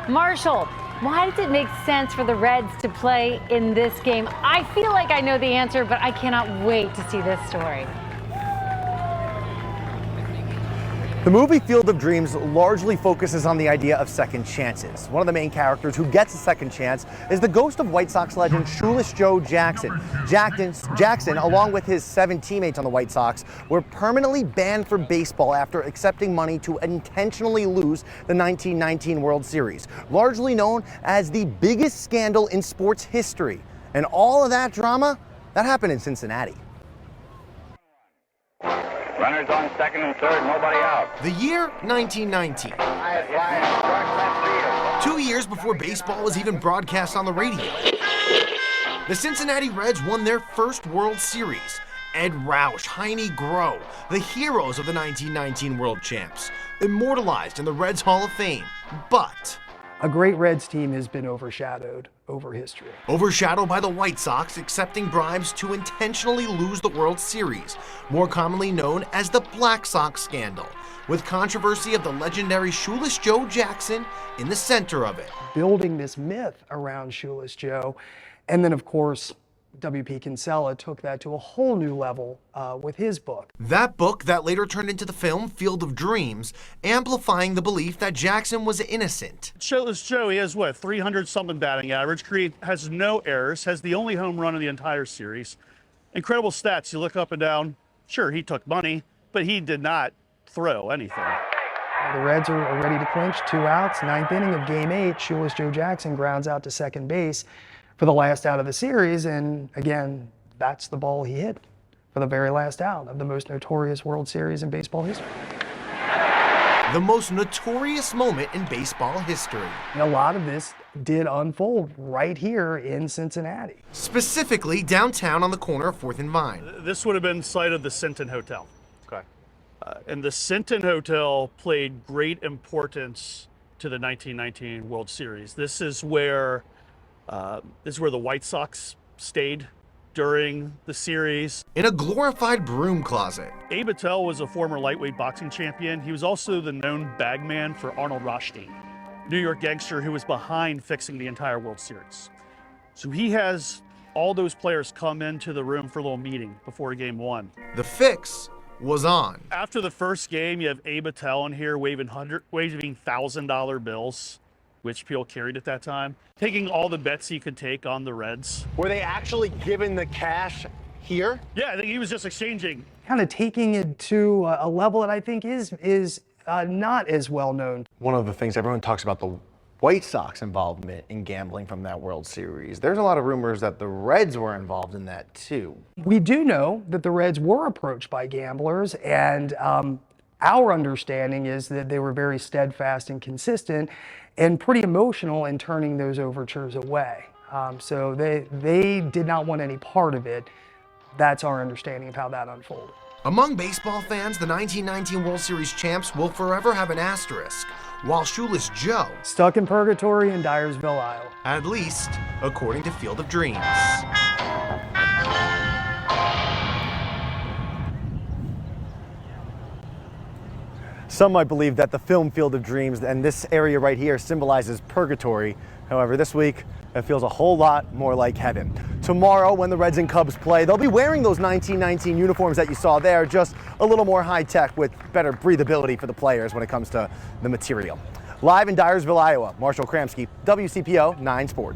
Marshall, why does it make sense for the Reds to play in this game? I feel like I know the answer, but I cannot wait to see this story. The movie Field of Dreams largely focuses on the idea of second chances. One of the main characters who gets a second chance is the ghost of White Sox legend Shoeless Joe Jackson. Jackson, along with his 7 teammates on the White Sox, were permanently banned from baseball after accepting money to intentionally lose the 1919 World Series, largely known as the biggest scandal in sports history. And all of that drama, that happened in Cincinnati. Runners on second and third, nobody out. The year 1919. 2 years before baseball was even broadcast on the radio. The Cincinnati Reds won their first World Series. Ed Roush, Heine Groh, the heroes of the 1919 World Champs, immortalized in the Reds Hall of Fame. But a great Reds team has been overshadowed over history. Overshadowed by the White Sox accepting bribes to intentionally lose the World Series, more commonly known as the Black Sox scandal, with controversy of the legendary Shoeless Joe Jackson in the center of it. Building this myth around Shoeless Joe, and then of course, W.P. Kinsella took that to a whole new level with his book. That book that later turned into the film Field of Dreams, amplifying the belief that Jackson was innocent. Shoeless Joe, he has what, 300-something batting average, has no errors, has the only home run of the entire series. Incredible stats. You look up and down, sure, he took money, but he did not throw anything. The Reds are ready to clinch, 2 outs, 9th inning of Game 8, Shoeless Joe Jackson grounds out to second base for the last out of the series, and again, that's the ball he hit for the very last out of the most notorious World Series in baseball history. The most notorious moment in baseball history. And a lot of this did unfold right here in Cincinnati. Specifically downtown on the corner of 4th and Vine. This would have been the site of the Sinton Hotel. Okay. And the Sinton Hotel played great importance to the 1919 World Series. This is where the White Sox stayed during the series. In a glorified broom closet. Abe Attell was a former lightweight boxing champion. He was also the known bagman for Arnold Rothstein, New York gangster who was behind fixing the entire World Series. So he has all those players come into the room for a little meeting before Game 1. The fix was on. After the first game, you have Abe Attell in here waving $1,000 bills, which people carried at that time, taking all the bets he could take on the Reds. Were they actually given the cash here? Yeah, I think he was just exchanging. Kind of taking it to a level that I think is not as well known. One of the things everyone talks about, the White Sox involvement in gambling from that World Series. There's a lot of rumors that the Reds were involved in that too. We do know that the Reds were approached by gamblers, and our understanding is that they were very steadfast and consistent and pretty emotional in turning those overtures away. So they did not want any part of it. That's our understanding of how that unfolded. Among baseball fans, the 1919 World Series champs will forever have an asterisk, while Shoeless Joe stuck in purgatory in Dyersville, Iowa. At least, according to Field of Dreams. Some might believe that the film Field of Dreams and this area right here symbolizes purgatory. However, this week, it feels a whole lot more like heaven. Tomorrow, when the Reds and Cubs play, they'll be wearing those 1919 uniforms that you saw there, just a little more high-tech with better breathability for the players when it comes to the material. Live in Dyersville, Iowa, Marshall Kramsky, WCPO 9 Sports.